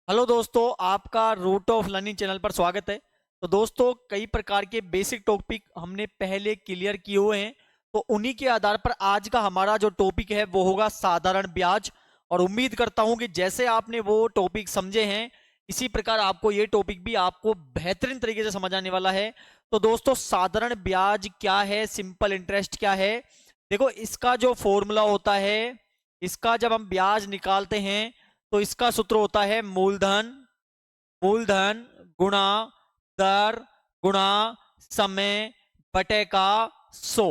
Hello दोस्तों, आपका root of learning channel पर स्वागत है। तो दोस्तों, कई प्रकार के बेसिक टॉपिक हमने पहले क्लियर किए हुए हैं। तो उन्हीं के आधार पर आज का हमारा जो टॉपिक है वो होगा साधारण ब्याज। और उम्मीद करता हूं कि जैसे आपने वो टॉपिक समझे हैं, इसी प्रकार आपको ये टॉपिक भी आपको बेहतरीन तरीके से समझ आने वाला है। तो दोस्तों, साधारण ब्याज क्या है, सिंपल इंटरेस्ट क्या है? देखो, इसका जो फॉर्मूला होता है, इसका जब हम ब्याज निकालते हैं तो इसका सूत्र होता है मूलधन। मूलधन गुणा दर गुणा समय बटे का 100।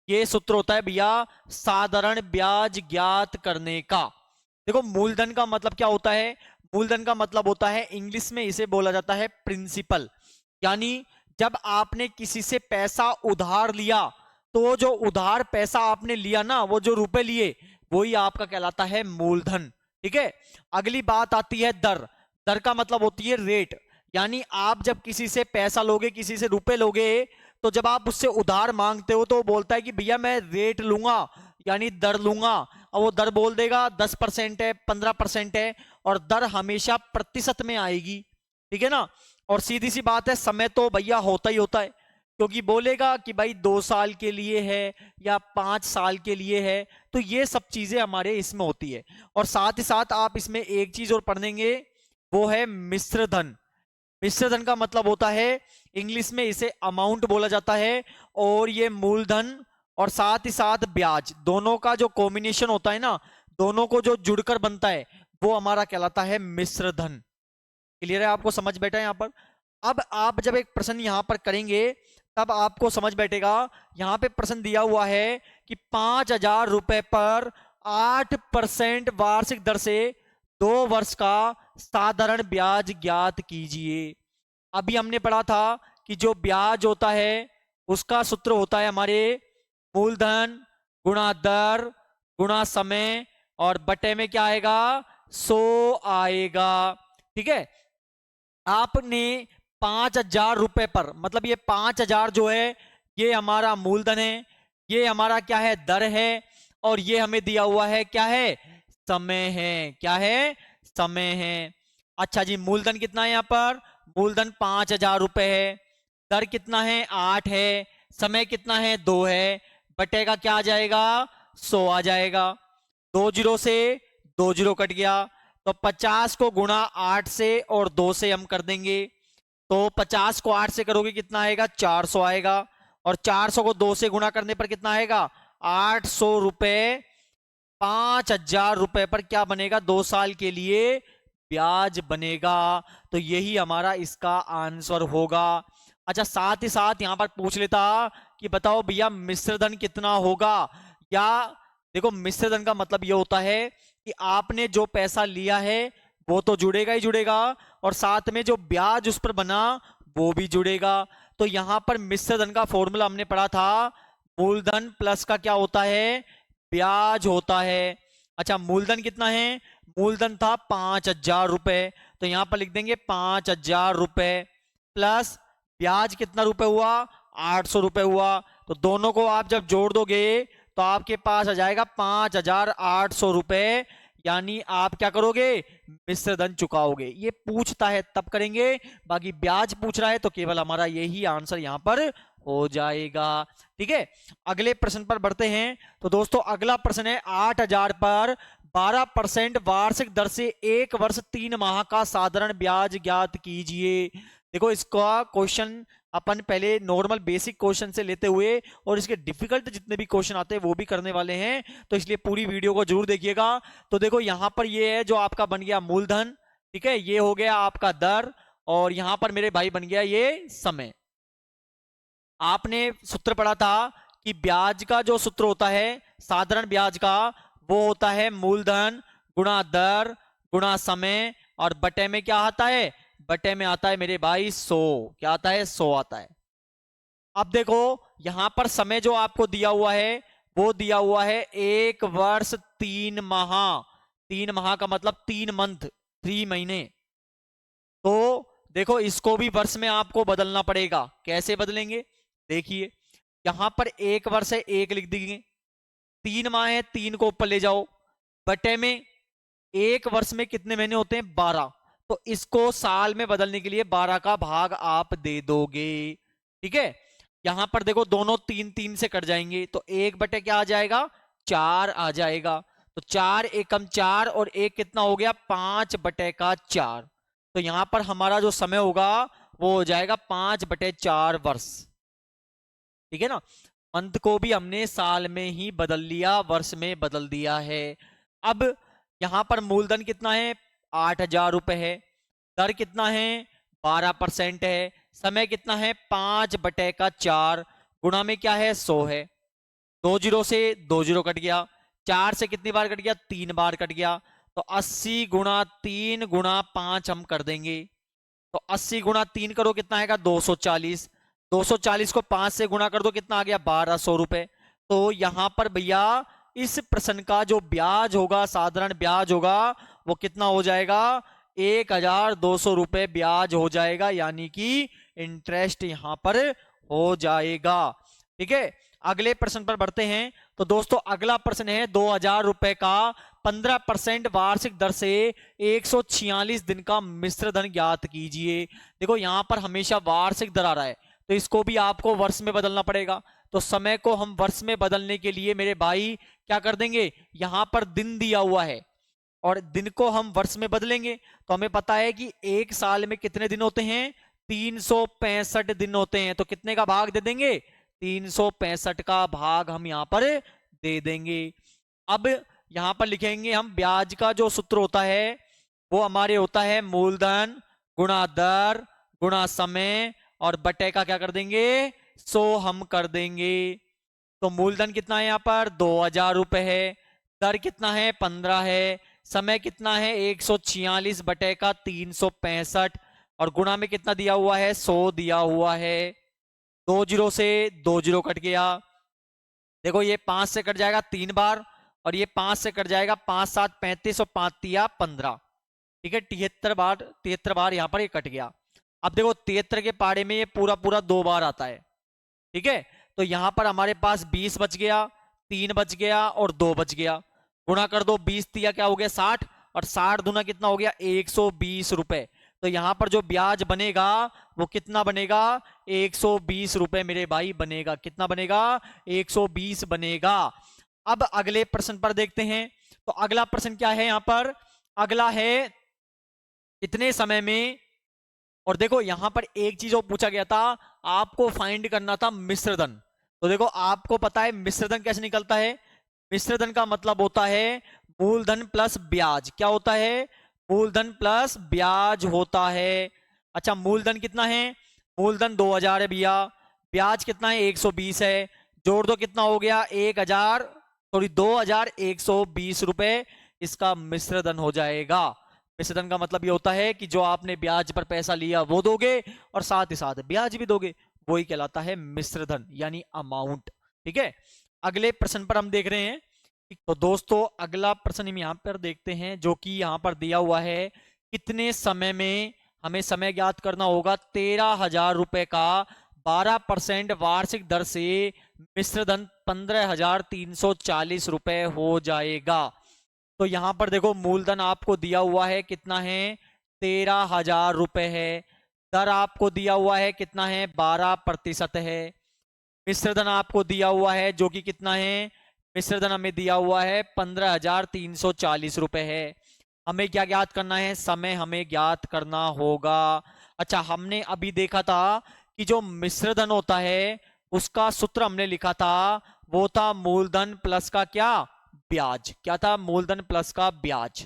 ये सूत्र होता है भैया साधारण ब्याज ज्ञात करने का। देखो, मूलधन का मतलब क्या होता है? मूलधन का मतलब होता है, इंग्लिश में इसे बोला जाता है प्रिंसिपल। यानी जब आपने किसी से पैसा उधार लिया तो वो जो उधार पैसा आपने लिया ना, वो जो रुपए लिए, वही आपका कहलाता है मूलधन। ठीक है। अगली बात आती है दर। दर का मतलब होती है रेट। यानी आप जब किसी से पैसा लोगे, किसी से रुपए लोगे, तो जब आप उससे उधार मांगते हो तो वो बोलता है कि भैया मैं रेट लूंगा, यानी दर लूंगा। और वो दर बोल देगा 10% है, 15% है, और दर हमेशा प्रतिशत में आएगी। ठीक है ना। और सीधी सी बात है, समय तो भैया होता ही होता है, क्योंकि बोलेगा कि भाई 2 साल के लिए है या 5 साल के लिए है। तो ये सब चीजें हमारे इसमें होती है। और साथ ही साथ आप इसमें एक चीज और पढ़ेंगे, वो है मिश्र धन। मिश्र धन का मतलब होता है, इंग्लिश में इसे अमाउंट बोला जाता है। और ये मूलधन और साथ ही साथ ब्याज, दोनों का जो कॉम्बिनेशन होता है ना, दोनों को जो जुड़कर बनता है, वो हमारा कहलाता है मिश्र धन। क्लियर है? आपको समझ बैठा है यहाँ पर? अब आप जब एक प्रश्न यहां पर करेंगे तब आपको समझ बैठेगा। यहां पे प्रश्न दिया हुआ है कि 5,000 रुपए पर 8% वार्षिक दर से 2 वर्ष का साधारण ब्याज ज्ञात कीजिए। अभी हमने पढ़ा था कि जो ब्याज होता है उसका सूत्र होता है हमारे मूलधन गुणा दर गुणा समय, और बटे में क्या आएगा? 100 आएगा। ठीक है। आपने 5,000 रुपए पर, मतलब ये 5,000 जो है, ये हमारा मूलधन है, ये हमारा क्या है? दर है। और ये हमें दिया हुआ है क्या है? समय है। क्या है? समय है। अच्छा जी, मूलधन कितना है यहाँ पर? मूलधन 5,000 रुपए है। दर कितना है? 8 है। समय कितना है? 2 है। बटे का क्या आ जाएगा? 100 आ जाएगा। 2 जीरो से 2 जीरो कट गया, तो 50 को गुणा 8 से और 2 से हम कर देंगे। तो 50 को 8 से करोगे कितना आएगा? 400 आएगा। और 400 को 2 से गुणा करने पर कितना आएगा? 800 रुपए। 5,000 रुपए पर क्या बनेगा? 2 साल के लिए ब्याज बनेगा। तो यही हमारा इसका आंसर होगा। अच्छा, साथ ही साथ यहां पर पूछ लेता कि बताओ भैया मिश्रधन कितना होगा। या देखो, मिश्रधन का मतलब ये होता है कि आपने जो पैसा लिया है वो तो जुड़ेगा ही जुड़ेगा, और साथ में जो ब्याज उस पर बना वो भी जुड़ेगा। तो यहां पर मिश्रधन का फॉर्मूला हमने पढ़ा था, मूलधन प्लस का क्या होता है? ब्याज होता है। अच्छा, मूलधन कितना है? मूलधन था 5,000 रुपए, तो यहां पर लिख देंगे 5,000 रुपए प्लस ब्याज कितना रुपए हुआ? 800 रुपए हुआ। तो दोनों को आप जब जोड़ दोगे तो आपके पास आ जाएगा 5,800 रुपए। यानी आप क्या करोगे? मिश्र धन चुकाओगे। ये पूछता है तब करेंगे, बाकी ब्याज पूछ रहा है तो केवल हमारा यही आंसर यहां पर हो जाएगा। ठीक है। अगले प्रश्न पर बढ़ते हैं। तो दोस्तों, अगला प्रश्न है 8,000 पर 12% वार्षिक दर से 1 वर्ष 3 माह का साधारण ब्याज ज्ञात कीजिए। देखो, इसका क्वेश्चन अपन पहले नॉर्मल बेसिक क्वेश्चन से लेते हुए और इसके डिफिकल्ट जितने भी क्वेश्चन आते हैं वो भी करने वाले हैं, तो इसलिए पूरी वीडियो को जरूर देखिएगा। तो देखो, यहां पर ये है जो आपका बन गया मूलधन। ठीक है, ये हो गया आपका दर, और यहां पर मेरे भाई बन गया ये समय। आपने सूत्र पढ़ा था कि ब्याज का जो सूत्र होता है साधारण ब्याज का, वो होता है मूलधन गुणा दर गुणा समय, और बटे में क्या आता है? बटे में आता है मेरे भाई 100। क्या आता है? 100 आता है। अब देखो, यहां पर समय जो आपको दिया हुआ है वो दिया हुआ है 1 वर्ष 3 माह। 3 माह का मतलब 3 मंथ, 3 महीने। तो देखो, इसको भी वर्ष में आपको बदलना पड़ेगा। कैसे बदलेंगे? देखिए, यहां पर 1 वर्ष है, 1 लिख देंगे। 3 माह है, 3 को ऊपर ले जाओ, बटे में 1 वर्ष में कितने महीने होते हैं? 12। तो इसको साल में बदलने के लिए 12 का भाग आप दे दोगे। ठीक है, यहां पर देखो दोनों 3 3 से कट जाएंगे, तो 1 बटे क्या आ जाएगा, 4 आ जाएगा। तो 4 एकम 4 और एक कितना हो गया, 5/4। तो यहां पर हमारा जो समय होगा वो हो जाएगा 5/4 वर्ष। ठीक है ना, मंथ को भी हमने साल में ही बदल लिया, वर्ष में बदल दिया है। अब यहां पर मूलधन कितना है, 8,000 रुपए है। दर कितना है, 12% है। समय कितना है, 5/4। गुणा में क्या है, 100 है। 2 जीरो से 2 जीरो कट गया। 4 से कितनी बार कट गया, 3 बार कट गया। तो 80 × 3 × 5 हम कर देंगे। तो 80 × 3 करो कितना आएगा, 240। 240 को 5 से गुणा कर दो, कितना आ गया, 1200 रुपए। तो यहां पर भैया इस प्रश्न का जो ब्याज होगा, साधारण ब्याज होगा, वो कितना हो जाएगा, 1,200 रुपए ब्याज हो जाएगा, यानी कि इंटरेस्ट यहां पर हो जाएगा। ठीक है, अगले प्रश्न पर बढ़ते हैं। तो दोस्तों अगला प्रश्न है 2,000 रुपए का 15% वार्षिक दर से 146 दिन का मिश्र धन ज्ञात कीजिए। देखो यहां पर हमेशा वार्षिक दर आ रहा है, तो इसको भी आपको वर्ष में बदलना पड़ेगा। तो समय को हम वर्ष में बदलने के लिए मेरे भाई क्या कर देंगे, यहां पर दिन दिया हुआ है और दिन को हम वर्ष में बदलेंगे। तो हमें पता है कि एक साल में कितने दिन होते हैं, 365 दिन होते हैं। तो कितने का भाग दे देंगे, 365 का भाग हम यहां पर दे देंगे। अब यहां पर लिखेंगे हम ब्याज का जो सूत्र होता है वो हमारे होता है मूलधन गुणा दर गुणा समय और बटे का क्या कर देंगे, 100 हम कर देंगे। तो मूलधन कितना है, यहाँ पर 2,000 रुपए है। दर कितना है, 15 है। समय कितना है, 146 बटे का 365 और गुणा में कितना दिया हुआ है, 100 दिया हुआ है। 2 जीरो से 2 जीरो कट गया। देखो ये 5 से कट जाएगा 3 बार और ये 5 से कट जाएगा 5 7 35 और 5 तिया 15। ठीक है, 73 बार यहां पर ये कट गया। अब देखो 73 के पारे में ये पूरा पूरा 2 बार आता है। ठीक है, तो यहां पर हमारे पास 20 बच गया, 3 बच गया और 2 बच गया। गुणा कर दो, 20 तिया क्या हो गया, 60 और 60 दूना कितना हो गया, 120 रुपए। तो यहां पर जो ब्याज बनेगा वो कितना बनेगा, 120 रुपए मेरे भाई बनेगा। कितना बनेगा, 120 बनेगा। अब अगले प्रश्न पर देखते हैं। तो अगला प्रश्न क्या है, यहां पर अगला है कितने समय में। और देखो यहां पर एक चीज और पूछा गया था, आपको फाइंड करना था मिश्रधन। तो देखो आपको पता है मिश्रधन कैसे निकलता है, मिश्रधन का मतलब होता है मूलधन प्लस ब्याज। क्या होता है, मूलधन प्लस ब्याज होता है। अच्छा मूलधन कितना है, मूलधन 2,000 है भैया, ब्याज कितना है, 120 है। जोड़ दो कितना हो गया, 2,120 रुपए इसका मिश्रधन हो जाएगा। मिश्रधन का मतलब ये होता है कि जो आपने ब्याज पर पैसा लिया वो दोगे और साथ ही साथ ब्याज भी दोगे, वही कहलाता है मिश्रधन यानी अमाउंट। ठीक है, अगले प्रश्न पर हम देख रहे हैं। तो दोस्तों अगला प्रश्न हम यहाँ पर देखते हैं जो कि यहाँ पर दिया हुआ है, कितने समय में हमें समय ज्ञात करना होगा, 13,000 रुपए का 12% वार्षिक दर से मिश्रधन 15,340 रुपए हो जाएगा। तो यहां पर देखो मूलधन आपको दिया हुआ है कितना है, 13,000 रुपए है। दर आपको दिया हुआ है कितना है, 12% है। मिश्रधन आपको दिया हुआ है जो कि कितना है, मिश्रधन हमें दिया हुआ है 15,340 रुपए है। हमें क्या ज्ञात करना है, समय हमें ज्ञात करना होगा। अच्छा हमने अभी देखा था कि जो मिश्रधन होता है उसका सूत्र हमने लिखा था, वो था मूलधन प्लस का क्या, ब्याज। क्या था, मूलधन प्लस का ब्याज।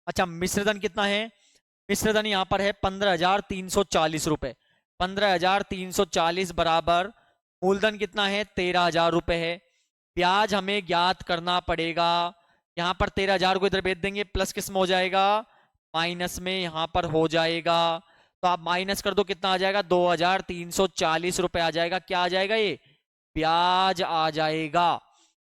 अच्छा मिश्रधन कितना है, मिश्रधन यहां पर है 15,340 रुपए। 15,340 बराबर मूलधन कितना है, 13,000 रुपए है। ब्याज हमें ज्ञात करना पड़ेगा। यहां पर 13,000 को इधर भेज देंगे, प्लस किस में हो जाएगा, माइनस में यहां पर हो जाएगा। तो आप माइनस कर दो, कितना आ जाएगा, 2,340 रुपए आ जाएगा। क्या आ जाएगा, ये ब्याज आ जाएगा।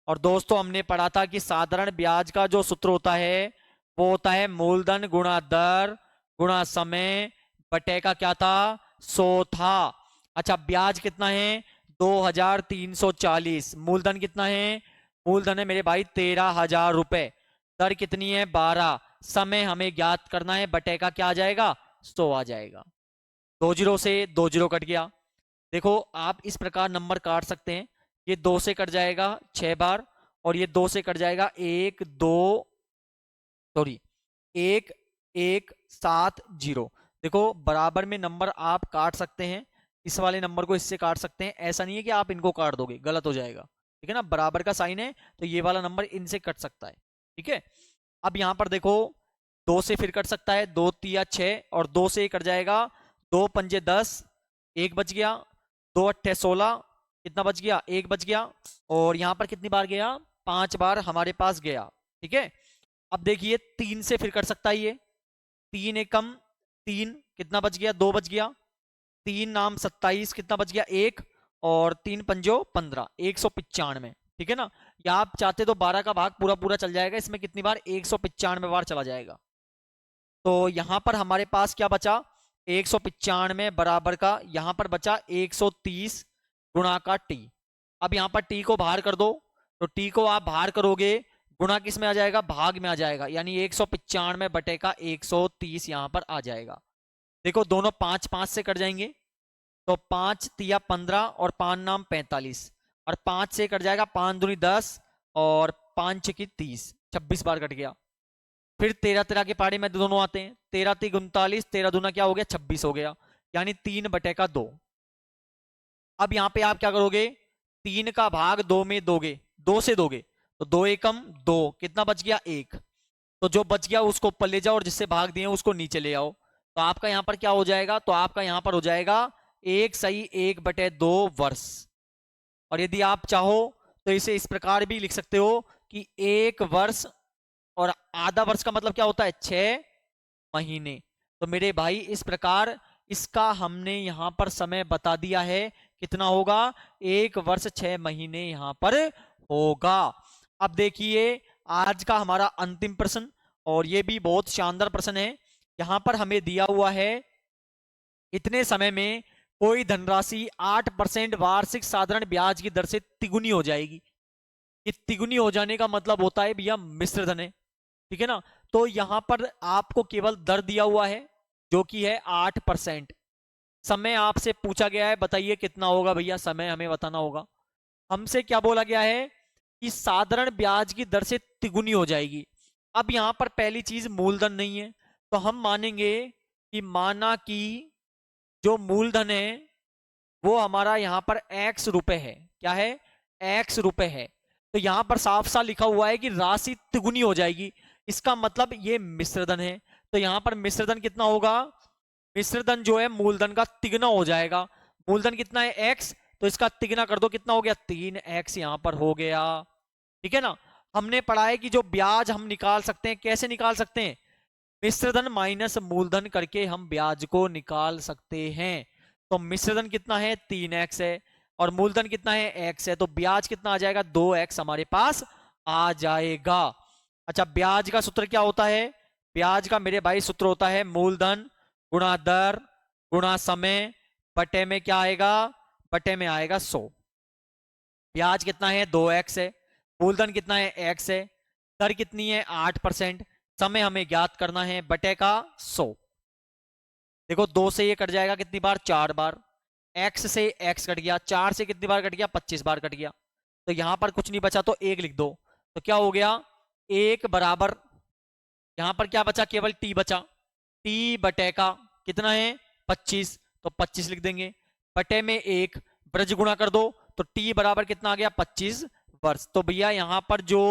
और दोस्तों हमने पढ़ा था कि साधारण ब्याज का जो सूत्र होता है वो होता है मूलधन गुणा दर गुणा समय बटे का क्या था, 100 था। अच्छा ब्याज कितना है, 2,340। मूलधन कितना है, मूलधन है मेरे भाई 13,000 रुपए। दर कितनी है, 12। समय हमें ज्ञात करना है, बटे का क्या आ जाएगा, 100 आ जाएगा। 2 जीरो से 2 जीरो कट गया। देखो आप इस प्रकार नंबर काट सकते हैं, ये 2 से कट जाएगा 6 बार, और ये 2 से कट जाएगा 1 2 सॉरी 1 1 7 0। देखो बराबर में नंबर आप काट सकते हैं, इस वाले नंबर को इससे काट सकते हैं, ऐसा नहीं है कि आप इनको काट दोगे, गलत हो जाएगा, ठीक है ना। बराबर का साइन है तो ये वाला नंबर इनसे कट सकता है, ठीक है। अब यहां पर देखो 2 से फिर कट सकता है, 2 तिया 6, और 2 से कट जाएगा 2 पंजे 10, 1 बच गया, 2 अट्ठे 16, कितना बच गया, 1 बच गया, और यहां पर कितनी बार गया, 5 बार हमारे पास गया, ठीक है। अब देखिए 3 से फिर कट सकता है ये, 3 एकम 3, कितना बच गया, 2 बच गया, 3 नाम 27, कितना बच गया, 1, और 3 पंजो 15, 195, ठीक है ना। या आप चाहते तो 12 का भाग पूरा पूरा चल जाएगा, इसमें कितनी बार, 195 बार चला जाएगा। तो यहां पर हमारे पास क्या बचा, 195 बराबर का यहां पर बचा 130 गुणा का टी। अब यहां पर टी को बाहर कर दो, तो टी को आप बाहर करोगे, गुणा किस में आ जाएगा, भाग में आ जाएगा, यानी 195 बटे का 130 यहां पर आ जाएगा। देखो दोनों 5 5 से कट जाएंगे, तो 5 तिया 15 और 5 नाम 45, और 5 से कट जाएगा 5 दूनी 10 और 5 छकी 30, 26 बार कट गया। फिर 13 13 के पाड़े में दोनों आते हैं, 13 3 39, 13 दूना क्या हो गया, 26 हो गया, यानी 3 बटे का 2। अब यहां पे आप क्या करोगे, 3 का भाग 2 में दोगे, 2 से दोगे, तो 2 एकम 2, कितना बच गया, 1। तो जो बच गया उसको ऊपर ले जाओ और जिससे भाग दिए उसको नीचे ले आओ, तो आपका यहां पर क्या हो जाएगा, तो आपका यहां पर हो जाएगा 1 सही 1 बटे 2 वर्ष। और यदि आप चाहो तो इसे इस प्रकार भी लिख सकते हो कि 1 वर्ष और आधा वर्ष का मतलब क्या होता है, 6 महीने। तो मेरे भाई इस प्रकार इसका हमने यहां पर समय बता दिया है, कितना होगा, 1 वर्ष 6 महीने यहां पर होगा। अब देखिए आज का हमारा अंतिम प्रश्न, और ये भी बहुत शानदार प्रश्न है। यहां पर हमें दिया हुआ है, इतने समय में कोई धनराशि 8% वार्षिक साधारण ब्याज की दर से तिगुनी हो जाएगी। ये तिगुनी हो जाने का मतलब होता है भैया मिश्र धन है, ठीक है ना। तो यहां पर आपको केवल दर दिया हुआ है जो कि है 8%। समय आपसे पूछा गया है, बताइए कितना होगा भैया, समय हमें बताना होगा। हमसे क्या बोला गया है कि साधारण ब्याज की दर से तिगुनी हो जाएगी। अब यहां पर पहली चीज मूलधन नहीं है, तो हम मानेंगे कि माना कि जो मूलधन है वो हमारा यहां पर x रुपए है, क्या है, x रुपए है। तो यहां पर साफ साफ लिखा हुआ है कि राशि तिगुनी हो जाएगी, इसका मतलब ये मिश्रधन है। तो यहां पर मिश्रधन कितना होगा, मिश्रधन जो है मूलधन का तिगुना हो जाएगा। मूलधन कितना है x, तो इसका तिगुना कर दो, कितना हो गया, 3x यहां पर हो गया, ठीक है ना। हमने पढ़ा है कि जो ब्याज हम निकाल सकते हैं, कैसे निकाल सकते हैं, मिश्रधन माइनस मूलधन करके हम ब्याज को निकाल सकते हैं। तो मिश्रधन कितना है, 3x है, और मूलधन कितना है, x है, तो ब्याज कितना आ जाएगा, 2x हमारे पास आ जाएगा। अच्छा ब्याज का सूत्र क्या होता है, ब्याज का मेरे भाई सूत्र होता है मूलधन गुणा दर गुणा समय, बटे में क्या आएगा, बटे में आएगा 100। ब्याज कितना है, 2x है, मूलधन कितना है, x है, दर कितनी है, 8%, समय हमें ज्ञात करना है, बटे का 100। देखो 2 से ये कट जाएगा कितनी बार, 4 बार, x से x कट गया, 4 से कितनी बार कट गया, 25 बार कट गया। तो यहां पर कुछ नहीं बचा तो 1 लिख दो, तो क्या हो गया, 1 बराबर, यहां पर क्या बचा, केवल t बचा, t बटे का कितना है, 25, तो 25 लिख देंगे, बटे में 1, ब्रज गुणा कर दो, तो t बराबर कितना आ गया, 25 वर्ष। तो भैया यहां पर जो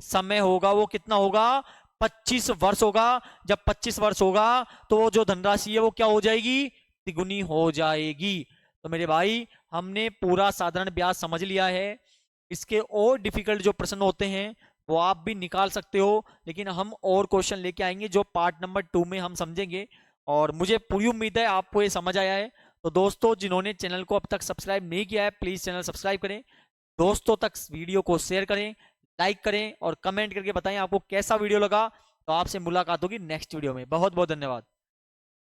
समय होगा वो कितना होगा, 25 वर्ष होगा। जब 25 वर्ष होगा तो वो जो धनराशि है वो क्या हो जाएगी, तिगुनी हो जाएगी। तो मेरे भाई हमने पूरा साधारण ब्याज समझ लिया है। इसके और डिफिकल्ट जो प्रश्न होते हैं वो आप भी निकाल सकते हो, लेकिन हम और क्वेश्चन लेके आएंगे जो पार्ट नंबर 2 में हम समझेंगे। और मुझे पूरी उम्मीद है आपको ये समझ आया है। तो दोस्तों जिन्होंने चैनल को अब तक सब्सक्राइब नहीं किया है प्लीज चैनल सब्सक्राइब करें, दोस्तों तक वीडियो को शेयर करें, लाइक करें और कमेंट करके बताएं आपको कैसा वीडियो लगा। तो आपसे मुलाकात होगी नेक्स्ट वीडियो में। बहुत बहुत धन्यवाद।